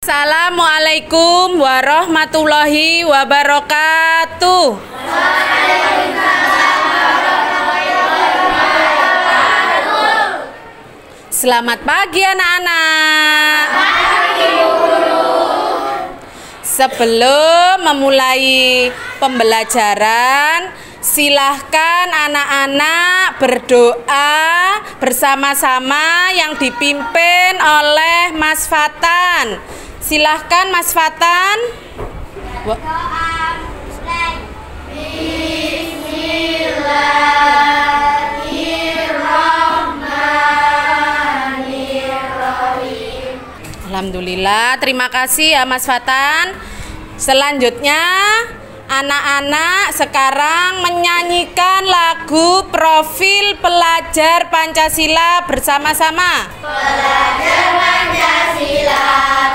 Assalamualaikum warahmatullahi wabarakatuh. Selamat pagi anak-anak. Sebelum memulai pembelajaran, silahkan anak-anak berdoa bersama-sama yang dipimpin oleh Mas Fatan. Silahkan Mas Fatan. Bismillahirrahmanirrahim. Alhamdulillah, terima kasih ya Mas Fatan. Selanjutnya anak-anak sekarang menyanyikan lagu Profil Pelajar Pancasila bersama-sama. Pelajar Pancasila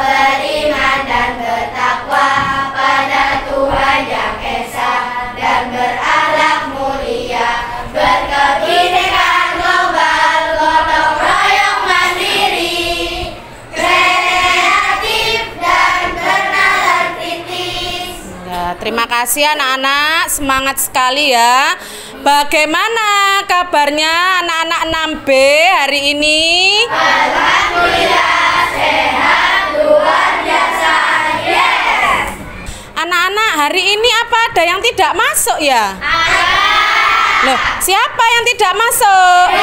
beriman dan bertakwa pada Tuhan Yang Esa dan berakhlak mulia, berkebinekaan global, gotong royong mandiri, kreatif dan bernalar kritis. Ya, terima kasih anak-anak, semangat sekali ya. Bagaimana kabarnya anak-anak 6B hari ini? Alhamdulillah sehat, luar biasa. Yes. Anak-anak hari ini apa ada yang tidak masuk ya? Loh, siapa yang tidak masuk?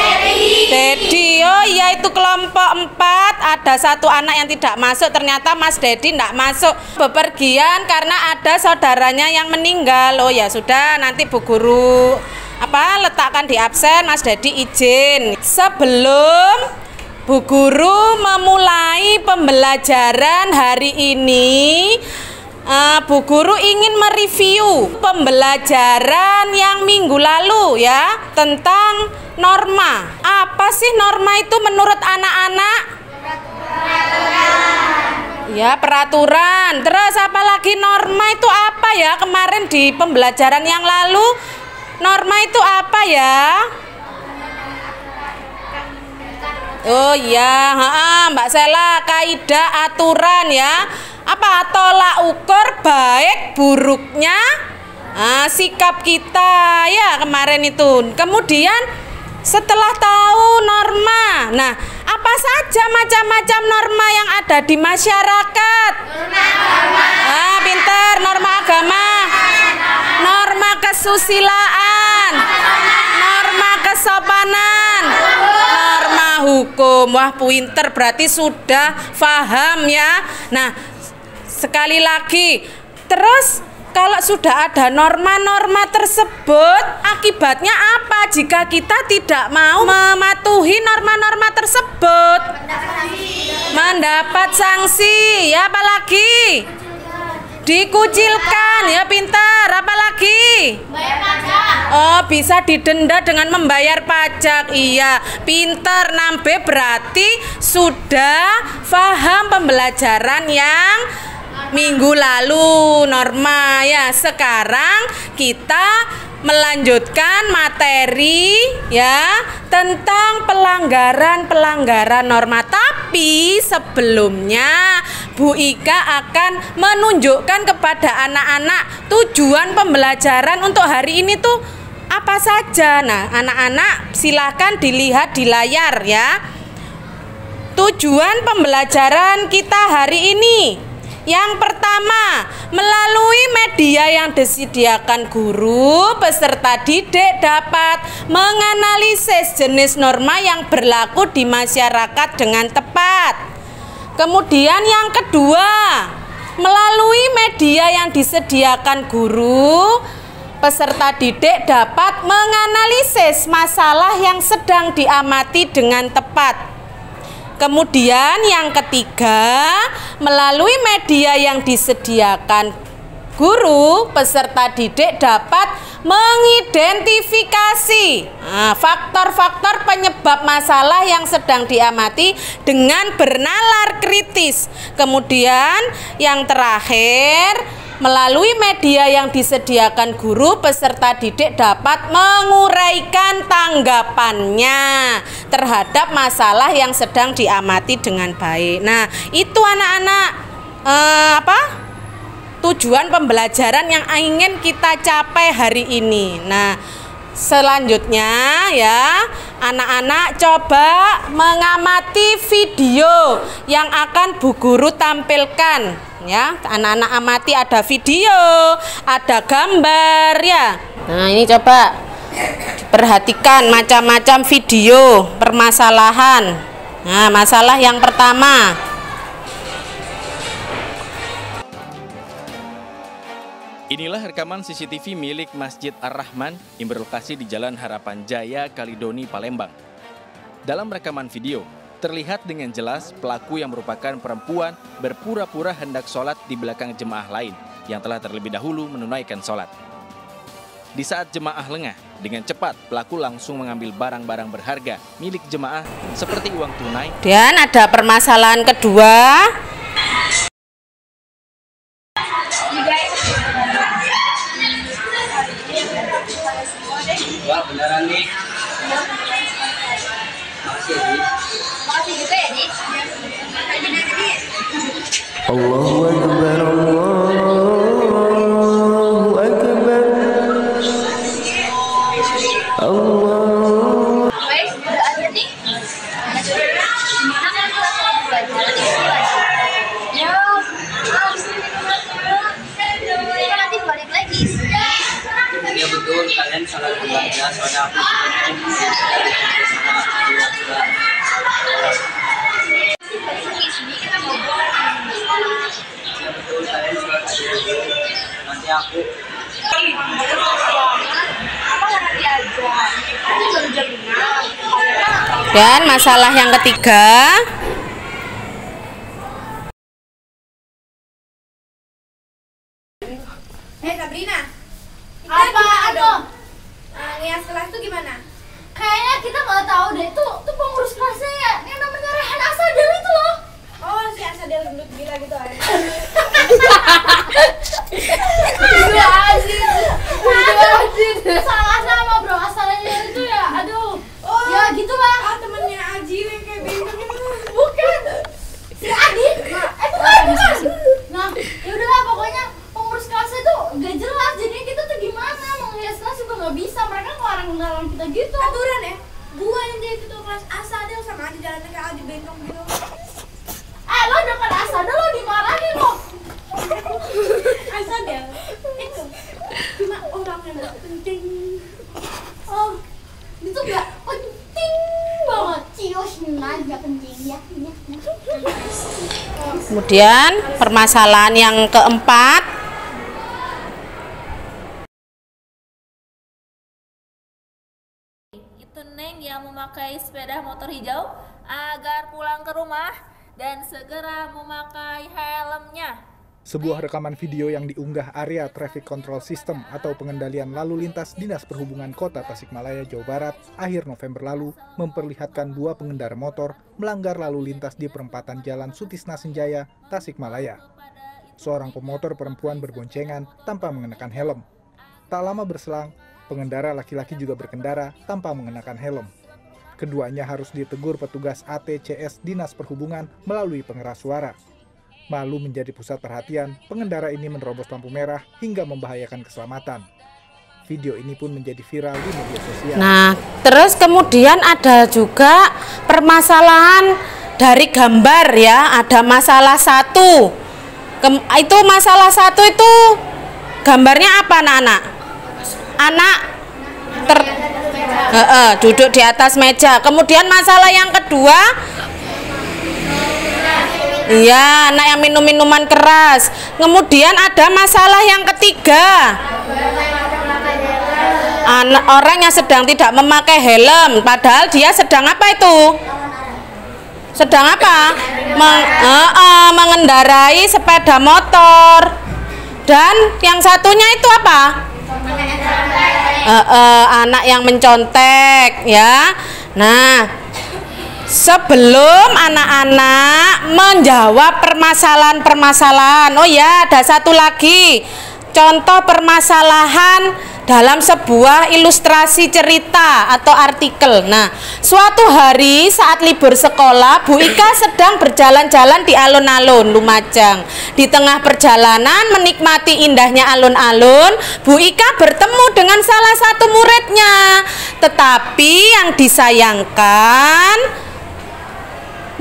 Dedi. Oh iya, itu kelompok 4. Ada satu anak yang tidak masuk. Ternyata Mas Dedi tidak masuk, bepergian karena ada saudaranya yang meninggal. Oh ya sudah, nanti Bu Guru letakkan di absen. Mas Dedi izin. Sebelum Bu Guru memulai pembelajaran hari ini, Bu Guru ingin mereview pembelajaran yang minggu lalu ya, tentang norma. Apa sih norma itu menurut anak-anak? Ya, peraturan. Terus apa lagi norma itu apa ya? Kemarin di pembelajaran yang lalu, norma itu apa ya? Oh iya, Mbak Sela, kaidah aturan ya. Apa? Tolak ukur baik buruknya sikap kita ya kemarin itu. Kemudian setelah tahu norma, nah apa saja macam-macam norma yang ada di masyarakat? Pinter. Norma agama, norma kesusilaan, norma kesopanan, norma hukum. Wah, pinter, berarti sudah paham ya. Nah, sekali lagi, terus kalau sudah ada norma-norma tersebut, akibatnya apa jika kita tidak mau mematuhi norma-norma tersebut? Mendapat sanksi. Ya, apalagi? Dikucilkan. Ya, pintar. Apalagi? Oh, bisa didenda dengan membayar pajak. Iya, pintar. 6B berarti sudah paham pembelajaran yang minggu lalu norma ya. Sekarang kita melanjutkan materi ya tentang pelanggaran norma. Tapi sebelumnya Bu Ika akan menunjukkan kepada anak-anak tujuan pembelajaran untuk hari ini tuh apa saja. Nah, anak-anak silakan dilihat di layar ya. Tujuan pembelajaran kita hari ini. Yang pertama, melalui media yang disediakan guru, peserta didik dapat menganalisis jenis norma yang berlaku di masyarakat dengan tepat. Kemudian yang kedua, melalui media yang disediakan guru, peserta didik dapat menganalisis masalah yang sedang diamati dengan tepat. Kemudian yang ketiga, melalui media yang disediakan guru, peserta didik dapat mengidentifikasi faktor-faktor penyebab masalah yang sedang diamati dengan bernalar kritis. Kemudian yang terakhir, melalui media yang disediakan guru, peserta didik dapat menguraikan tanggapannya terhadap masalah yang sedang diamati dengan baik. Nah, itu anak-anak tujuan pembelajaran yang ingin kita capai hari ini. Nah, selanjutnya ya, anak-anak coba mengamati video yang akan Bu Guru tampilkan ya. Anak-anak amati, ada video, ada gambar ya. Nah, ini coba perhatikan macam-macam video permasalahan. Nah, masalah yang pertama. Inilah rekaman CCTV milik Masjid Ar-Rahman yang berlokasi di Jalan Harapan Jaya, Kalidoni, Palembang. Dalam rekaman video, terlihat dengan jelas pelaku yang merupakan perempuan berpura-pura hendak sholat di belakang jemaah lain yang telah terlebih dahulu menunaikan sholat. Di saat jemaah lengah, dengan cepat pelaku langsung mengambil barang-barang berharga milik jemaah seperti uang tunai. Dan ada permasalahan kedua. Wah, beneran nih. Makasih ya, Di. Makasih juga ya, Di. Allahu Akbar, Allahu Akbar, Allah. Guys, udah ada nih. Gimana kan kelas belajar? Ya, nanti balik lagi. Ya betul, kalian salah belajar soalnya aku ya betul, kalian salah nanti aku Dan masalah yang ketiga. Hei Sabrina, Apa aduh? nias kelas tuh gimana? Kayaknya kita nggak tahu deh. Tuh pengurus kelasnya ya, yang namanya Rehan Asadel itu loh. Oh, si Asadel gendut gila gitu aja. Salah nama bro, asalnya itu ya. Aduh. Oh, Ya gitulah. temennya Aji yang kayak bintang itu. Bukan. Si Adit. Bukan. Nah, ya udahlah pokoknya pengurus kelasnya tuh gak jelas. Jadi kita tuh gimana mau ngehias kelas juga nggak bisa. Mereka ngelarang kita gitu. Aturan ya? Gua yang jadi ketua kelas Asadel sama aja jalannya kayak Aji bentong gitu. Lo dekat Asadel lo dimarahin lo. Asadel itu cuma orang yang gak penting. Oh, itu gak penting banget. Cios aja penting ya. Kemudian permasalahan yang keempat. Itu Neng yang memakai sepeda motor hijau agar pulang ke rumah dan segera memakai helmnya. Sebuah rekaman video yang diunggah Area Traffic Control System atau pengendalian lalu lintas Dinas Perhubungan Kota Tasikmalaya, Jawa Barat akhir November lalu memperlihatkan dua pengendara motor melanggar lalu lintas di perempatan Jalan Sutisna Senjaya, Tasikmalaya. Seorang pemotor perempuan berboncengan tanpa mengenakan helm. Tak lama berselang, pengendara laki-laki juga berkendara tanpa mengenakan helm. Keduanya harus ditegur petugas ATCS Dinas Perhubungan melalui pengeras suara. Malu menjadi pusat perhatian, pengendara ini menerobos lampu merah hingga membahayakan keselamatan. Video ini pun menjadi viral di media sosial. Nah, terus kemudian ada juga permasalahan dari gambar ya. Ada masalah satu. Itu masalah satu itu gambarnya apa anak-anak? Anak duduk di atas meja. Kemudian masalah yang kedua, iya, anak yang minum minuman keras. Kemudian ada masalah yang ketiga, orang yang sedang tidak memakai helm. Padahal dia sedang apa itu? Sedang apa? Mengendarai sepeda motor. Dan yang satunya itu apa? Anak yang mencontek ya. Nah, sebelum anak-anak menjawab permasalahan-permasalahan, oh ya, ada satu lagi contoh permasalahan dalam sebuah ilustrasi cerita atau artikel. Nah, suatu hari saat libur sekolah, Bu Ika sedang berjalan-jalan di alun-alun Lumajang. Di tengah perjalanan menikmati indahnya alun-alun, Bu Ika bertemu dengan salah satu muridnya. Tetapi yang disayangkan,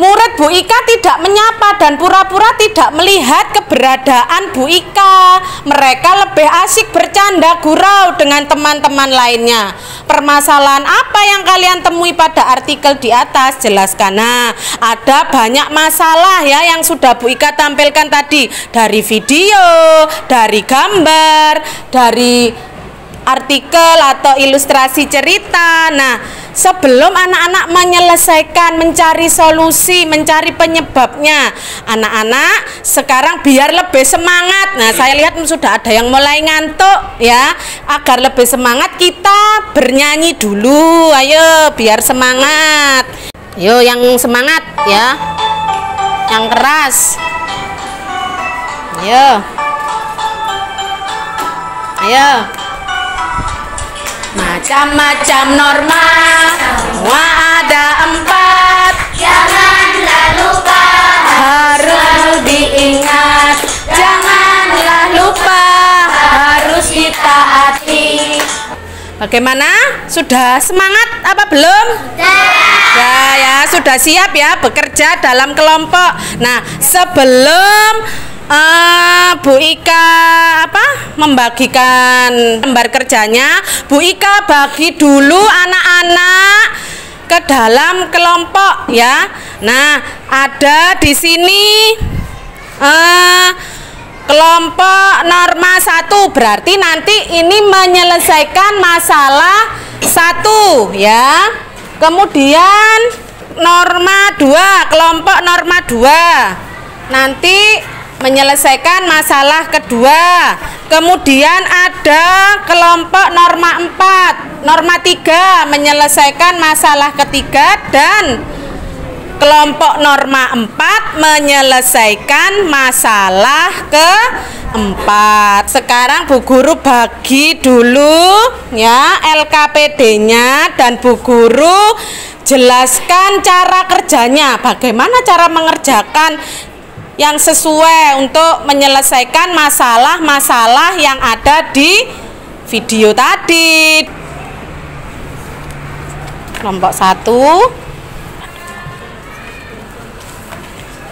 murid Bu Ika tidak menyapa dan pura-pura tidak melihat keberadaan Bu Ika. Mereka lebih asik bercanda gurau dengan teman-teman lainnya. Permasalahan apa yang kalian temui pada artikel di atas? Jelaskan. Nah, ada banyak masalah ya yang sudah Bu Ika tampilkan tadi. Dari video, dari gambar, dari artikel atau ilustrasi cerita. Nah, sebelum anak-anak menyelesaikan, mencari solusi, mencari penyebabnya, anak-anak sekarang biar lebih semangat. Nah, saya lihat sudah ada yang mulai ngantuk ya. Agar lebih semangat, kita bernyanyi dulu. Ayo, biar semangat. Yo, yang semangat ya, yang keras. Ayo, ayo. Macam-macam norma, semua ada 4. Janganlah lupa, Harus diingat, janganlah lupa, harus ditaati. Bagaimana? Sudah semangat apa belum? Ya, sudah siap ya bekerja dalam kelompok. Nah, sebelum Bu Ika membagikan lembar kerjanya, Bu Ika bagi dulu anak-anak ke dalam kelompok ya. Nah, ada di sini kelompok norma 1, berarti nanti ini menyelesaikan masalah 1 ya. Kemudian norma 2, kelompok norma 2 nanti menyelesaikan masalah kedua. Kemudian ada kelompok norma 4, norma 3 menyelesaikan masalah ketiga, dan kelompok norma 4 menyelesaikan masalah keempat. Sekarang Bu Guru bagi dulu ya LKPD-nya, dan Bu Guru jelaskan cara kerjanya, bagaimana cara mengerjakan yang sesuai untuk menyelesaikan masalah-masalah yang ada di video tadi. Kelompok 1,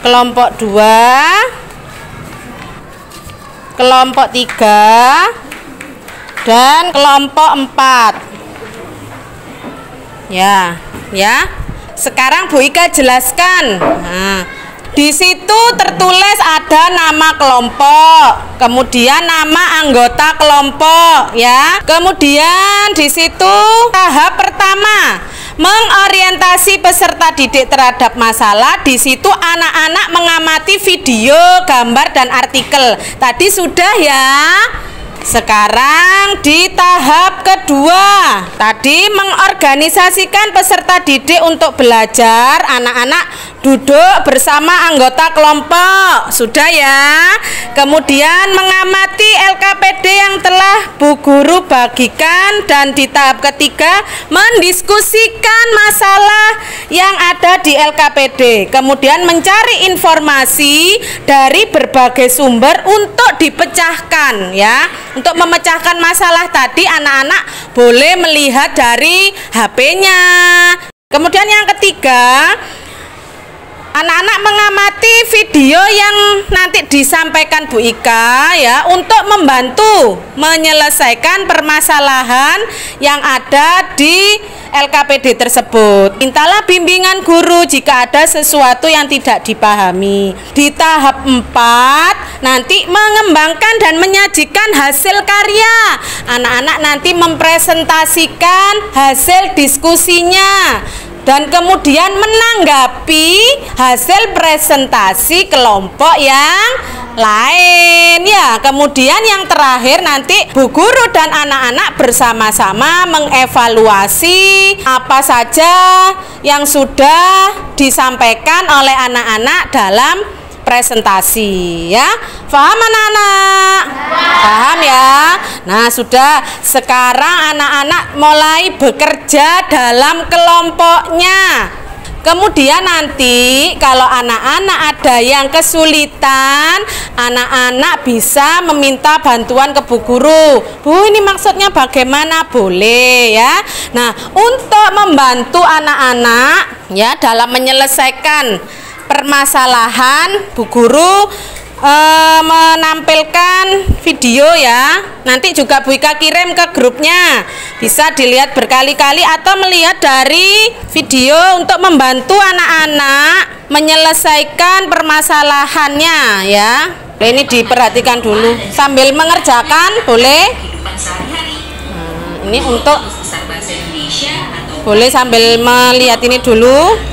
kelompok 2, kelompok 3, dan kelompok 4. Ya. Sekarang Bu Ika jelaskan. Nah, di situ tertulis ada nama kelompok, kemudian nama anggota kelompok ya. Kemudian di situ tahap pertama, mengorientasi peserta didik terhadap masalah. Di situ anak-anak mengamati video, gambar, dan artikel. Tadi sudah ya. Sekarang di tahap kedua, tadi mengorganisasikan peserta didik untuk belajar. Anak-anak duduk bersama anggota kelompok, sudah ya. Kemudian mengamati LKPD yang telah Bu Guru bagikan, dan di tahap ketiga mendiskusikan masalah yang ada di LKPD. Kemudian mencari informasi dari berbagai sumber untuk dipecahkan ya. Untuk memecahkan masalah tadi, anak-anak boleh melihat dari HP-nya. Kemudian yang ketiga, anak-anak mengamati video yang nanti disampaikan Bu Ika ya, untuk membantu menyelesaikan permasalahan yang ada di LKPD tersebut. Mintalah bimbingan guru jika ada sesuatu yang tidak dipahami. Di tahap 4 nanti mengembangkan dan menyajikan hasil karya. Anak-anak nanti mempresentasikan hasil diskusinya dan kemudian menanggapi hasil presentasi kelompok yang lain ya. Kemudian yang terakhir nanti Bu Guru dan anak-anak bersama-sama mengevaluasi apa saja yang sudah disampaikan oleh anak-anak dalam presentasi ya. Paham anak-anak? Paham ya? Nah, sudah. Sekarang anak-anak mulai bekerja dalam kelompoknya. Kemudian nanti kalau anak-anak ada yang kesulitan, anak-anak bisa meminta bantuan ke Bu Guru. Bu, ini maksudnya bagaimana? Boleh ya. Nah, untuk membantu anak-anak ya dalam menyelesaikan permasalahan, Bu Guru menampilkan video ya. Nanti juga Bu Ika kirim ke grupnya. Bisa dilihat berkali-kali atau melihat dari video untuk membantu anak-anak menyelesaikan permasalahannya ya. Ini diperhatikan dulu sambil mengerjakan, boleh. Ini untuk boleh sambil melihat ini dulu.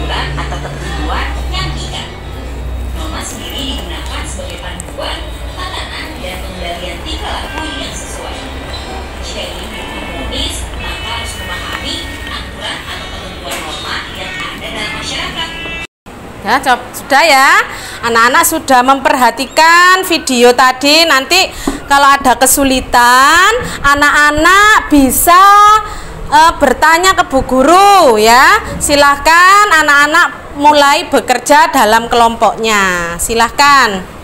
Ya, sudah ya, anak-anak sudah memperhatikan video tadi. Nanti kalau ada kesulitan, anak-anak bisa bertanya ke Bu Guru ya. Silahkan anak-anak mulai bekerja dalam kelompoknya. Silahkan.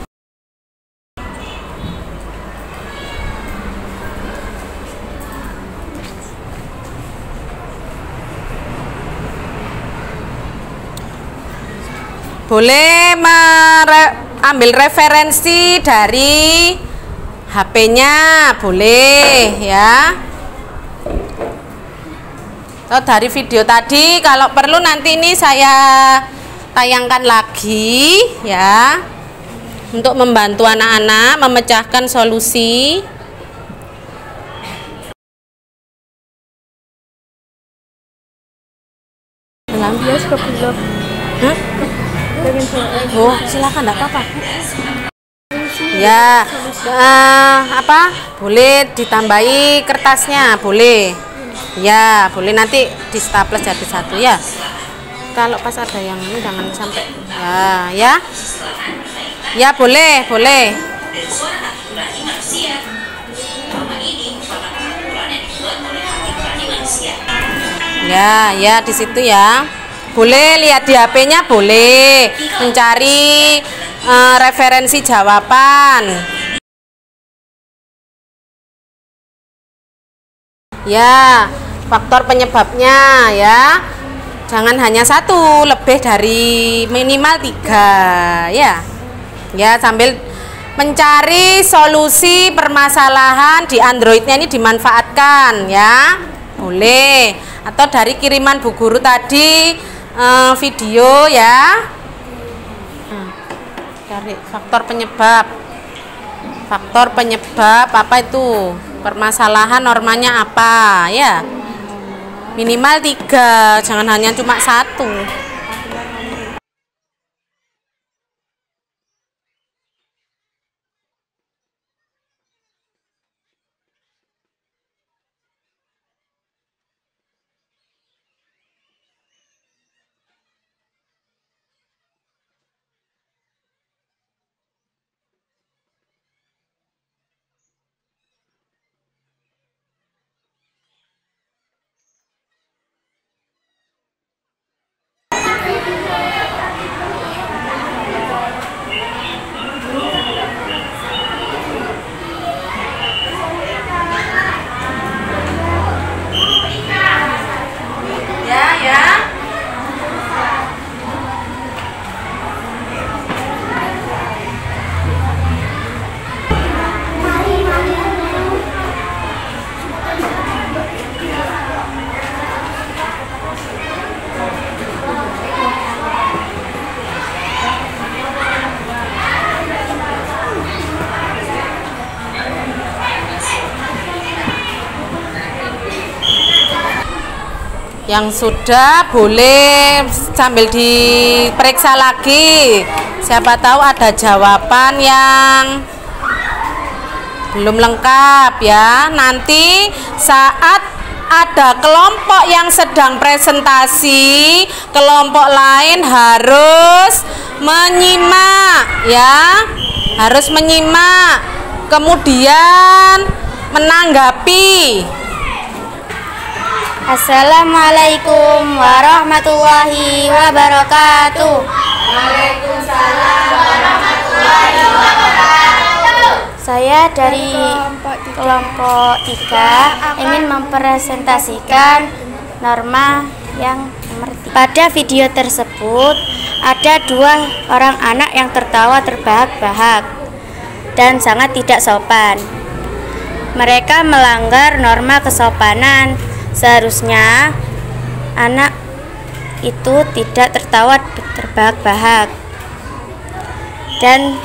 Boleh ambil referensi dari HP-nya, boleh ya. Atau dari video tadi, kalau perlu nanti ini saya tayangkan lagi ya, untuk membantu anak-anak memecahkan solusi. Bias ke blog. Hah? Oh, silakan, enggak apa-apa. Ya, apa? Boleh ditambahi kertasnya, boleh. Ya, boleh nanti di staples jadi satu ya. Kalau pas ada yang ini jangan sampai. Ya. Ya, boleh, boleh. Ya, di situ ya. Boleh lihat di HP-nya, boleh mencari referensi jawaban. Ya, faktor penyebabnya ya. Jangan hanya satu, lebih dari minimal 3 ya. Ya, sambil mencari solusi permasalahan di Android-nya ini dimanfaatkan ya. Boleh. Atau dari kiriman Bu Guru tadi video ya. Cari faktor penyebab. Faktor penyebab apa itu? Permasalahan normanya apa ya? Minimal 3, jangan hanya cuma 1. Yang sudah boleh sambil diperiksa lagi, siapa tahu ada jawaban yang belum lengkap ya. Nanti saat ada kelompok yang sedang presentasi, kelompok lain harus menyimak ya. Harus menyimak. Kemudian menanggapi. Assalamualaikum warahmatullahi wabarakatuh. Waalaikumsalam warahmatullahi wabarakatuh. Saya dari kelompok 3 ingin mempresentasikan norma yang mengerti. Pada video tersebut ada 2 orang anak yang tertawa terbahak-bahak dan sangat tidak sopan. Mereka melanggar norma kesopanan. Seharusnya anak itu tidak tertawa terbahak-bahak dan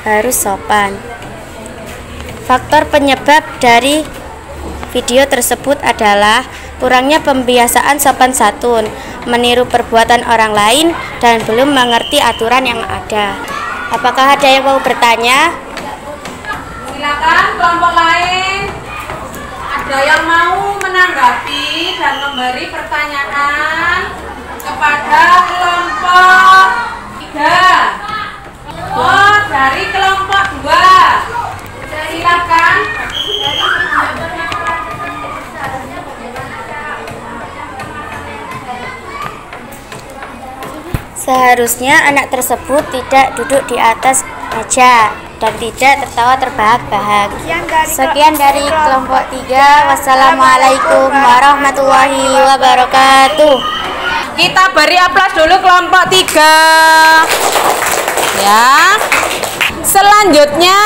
harus sopan. Faktor penyebab dari video tersebut adalah kurangnya pembiasaan sopan santun, meniru perbuatan orang lain, dan belum mengerti aturan yang ada. Apakah ada yang mau bertanya? Silakan kelompok lain. Ada yang mau menanggapi dan memberi pertanyaan kepada kelompok 3. Oh, dari kelompok 2. Silakan. Seharusnya anak tersebut tidak duduk di atas meja dan tidak tertawa terbahak-bahak. Sekian dari kelompok 3. Wassalamualaikum warahmatullahi wabarakatuh. Kita beri aplaus dulu kelompok 3. Ya. Selanjutnya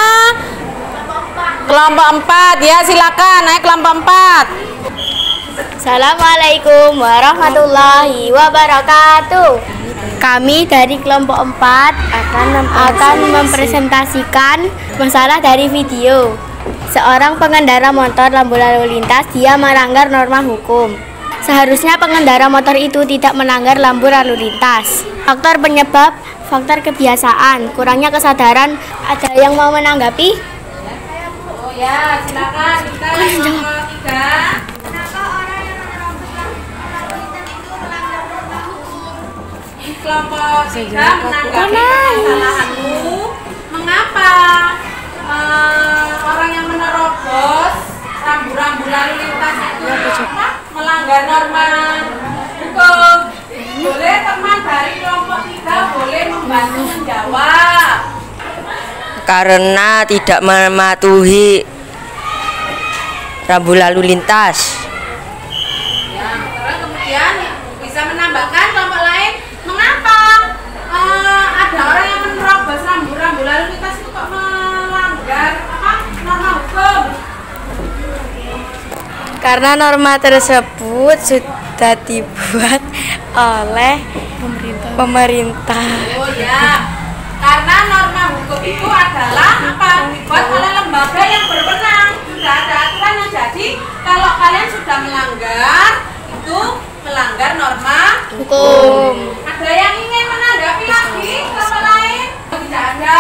kelompok 4 ya, silakan naik kelompok 4. Assalamualaikum warahmatullahi wabarakatuh. Kami dari kelompok 4 akan mempresentasikan masalah dari video. Seorang pengendara motor lampu lalu lintas, dia melanggar norma hukum. Seharusnya pengendara motor itu tidak melanggar lampu lalu lintas. Faktor penyebab, faktor kebiasaan, kurangnya kesadaran. Ada yang mau menanggapi? Oh ya, silakan kita kelompok 3. Kelompok 3 menanggapi permasalahanmu. Mengapa orang yang menerobos rambu-rambu lalu lintas itu melanggar norma hukum? Boleh teman dari kelompok 3 boleh membantu menjawab. Karena tidak mematuhi rambu lalu lintas. Ya, terus kemudian bisa menambahkan kelompok lain. Mengapa ada orang yang menerobos rambu-rambu lalu lintas itu kok melanggar norma hukum? Karena norma tersebut sudah dibuat oleh pemerintah. Oh ya, karena norma hukum itu adalah apa? Dibuat oleh lembaga yang berwenang. Sudah ada aturan yang jadi kalau kalian sudah melanggar itu melanggar norma Hukum. Ada yang ingin menanggapi lagi kelompok lain? Tidak ada.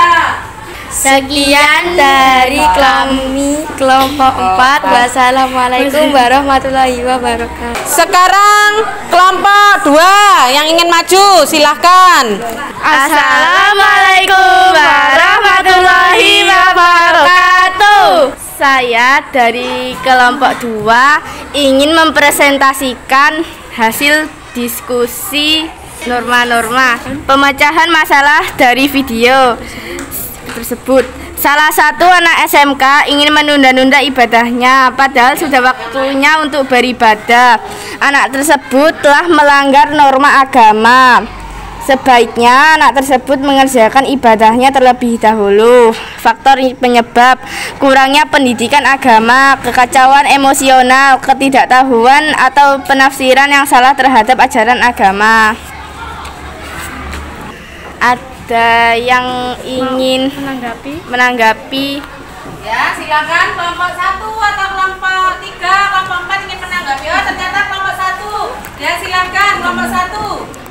Sekian dari kami kelompok 4. Wassalamualaikum warahmatullahi wabarakatuh. Sekarang kelompok 2 yang ingin maju, silahkan. Assalamualaikum warahmatullahi wabarakatuh. Saya dari kelompok 2 ingin mempresentasikan hasil diskusi norma-norma pemecahan masalah dari video tersebut. Salah satu anak SMK ingin menunda-nunda ibadahnya padahal sudah waktunya untuk beribadah. Anak tersebut telah melanggar norma agama. Sebaiknya anak tersebut mengerjakan ibadahnya terlebih dahulu. Faktor penyebab kurangnya pendidikan agama, kekacauan emosional, ketidaktahuan atau penafsiran yang salah terhadap ajaran agama. Ada yang ingin menanggapi? Ya, silakan kelompok 1 atau kelompok 3, kelompok 4 ingin menanggapi. Oh, ternyata kelompok 1. Ya, silakan kelompok 1.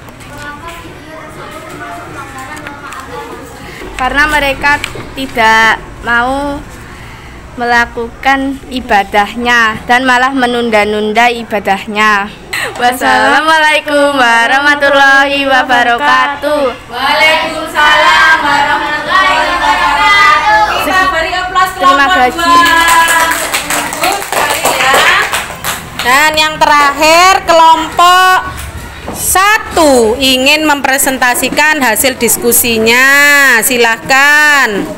Karena mereka tidak mau melakukan ibadahnya dan malah menunda-nunda ibadahnya. Wassalamualaikum warahmatullahi wabarakatuh. Waalaikumsalam warahmatullahi wabarakatuh. Kita beri aplaus Terima kasih. Dan yang terakhir kelompok 1 ingin mempresentasikan hasil diskusinya. Silahkan.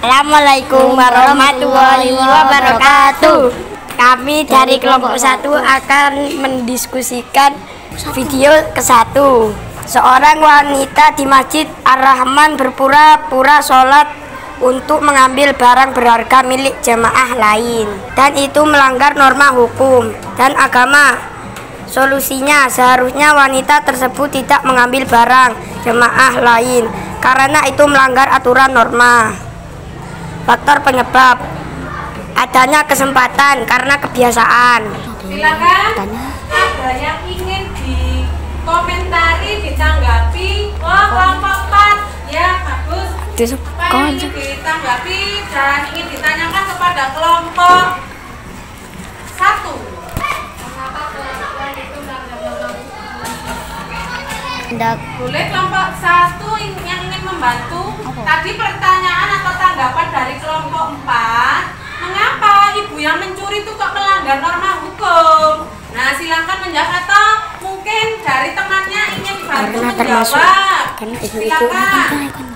Assalamualaikum warahmatullahi wabarakatuh. Kami dari kelompok 1 akan mendiskusikan video ke-1. Seorang wanita di Masjid Ar-Rahman berpura-pura sholat untuk mengambil barang berharga milik jemaah lain, dan itu melanggar norma hukum dan agama. Solusinya, seharusnya wanita tersebut tidak mengambil barang jemaah lain karena itu melanggar aturan norma. Faktor penyebab adanya kesempatan karena kebiasaan. Silakan. Ada yang ingin dikomentari, ditanggapi? Oh, kelompok 4 ya, bagus. Apa yang ingin ditanggapi dan ingin ditanyakan kepada kelompok 1? Boleh kelompok 1 yang ingin membantu. Tadi pertanyaan atau tanggapan dari kelompok 4, mengapa ibu yang mencuri itu kok melanggar norma hukum? Nah, silakan menjawab atau mungkin dari temannya ingin dibantu menjawab. Silakan.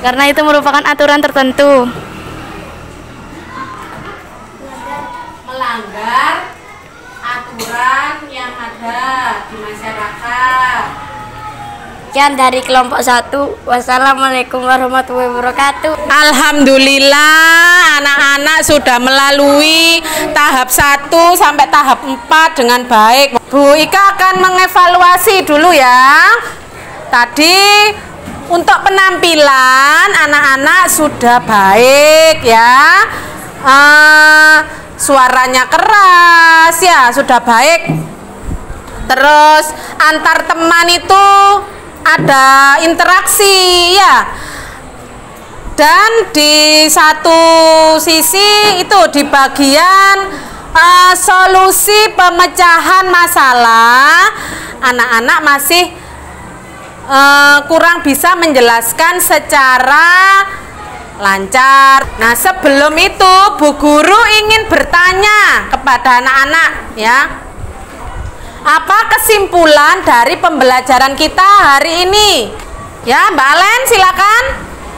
Karena itu merupakan aturan tertentu. Melanggar aturan yang ada di masyarakat. Sekian dari kelompok 1. Wassalamualaikum warahmatullahi wabarakatuh. Alhamdulillah, anak-anak sudah melalui tahap 1 sampai tahap 4 dengan baik. Bu Ika akan mengevaluasi dulu ya. Tadi untuk penampilan anak-anak sudah baik ya. Suaranya keras ya, sudah baik. Terus antar teman itu ada interaksi ya. Dan di satu sisi itu di bagian solusi pemecahan masalah, anak-anak masih kurang bisa menjelaskan secara lancar. Nah, sebelum itu Bu Guru ingin bertanya kepada anak-anak ya. Apa kesimpulan dari pembelajaran kita hari ini? Ya, Mbak Alen silakan.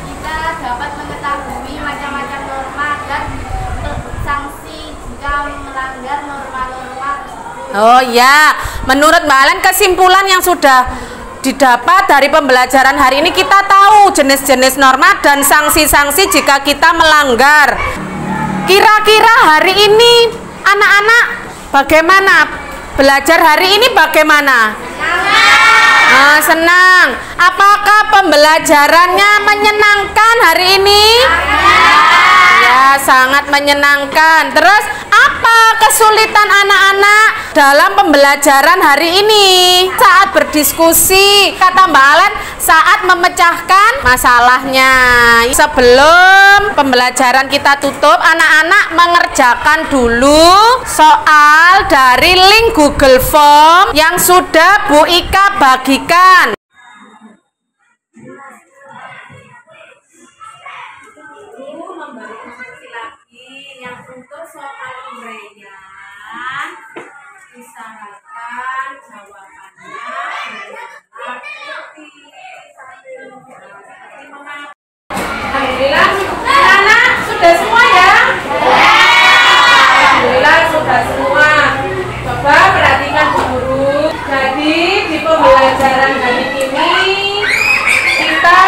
Kita dapat mengetahui macam-macam norma dan sanksi jika melanggar norma-norma tersebut. Oh ya, menurut Mbak Alen kesimpulan yang sudah didapat dari pembelajaran hari ini, kita tahu jenis-jenis norma dan sanksi-sanksi jika kita melanggar. Kira-kira hari ini anak-anak bagaimana? Belajar hari ini bagaimana? Senang. Apakah pembelajarannya menyenangkan hari ini? Ya, sangat menyenangkan. Terus apa kesulitan anak-anak dalam pembelajaran hari ini? Saat berdiskusi, kata Mbak Alen, saat memecahkan masalahnya. Sebelum pembelajaran kita tutup, anak-anak mengerjakan dulu soal dari link Google Form yang sudah Bu Ika bagikan. Yang untuk soal uraian, usahakan jawabannya Alhamdulillah, anak sudah semua ya? Alhamdulillah sudah semua. Coba perhatikan Bu Guru. Jadi di pembelajaran hari ini kita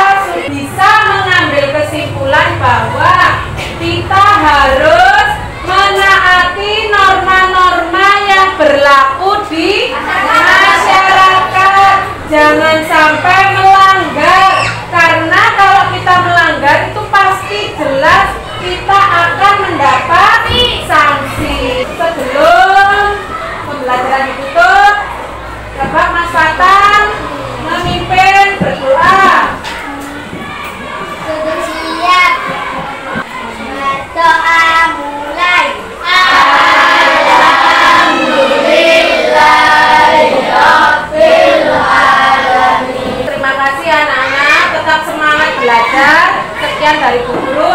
bisa mengambil kesimpulan bahwa kita harus menaati norma-norma yang berlaku di masyarakat. Jangan sampai melanggar, karena kalau kita melanggar itu pasti jelas kita akan mendapat sanksi. Sebelum pembelajaran ditutup, coba Mas Fatan memimpin berdoa. Sudah siap. Sekian dari Bu Guru.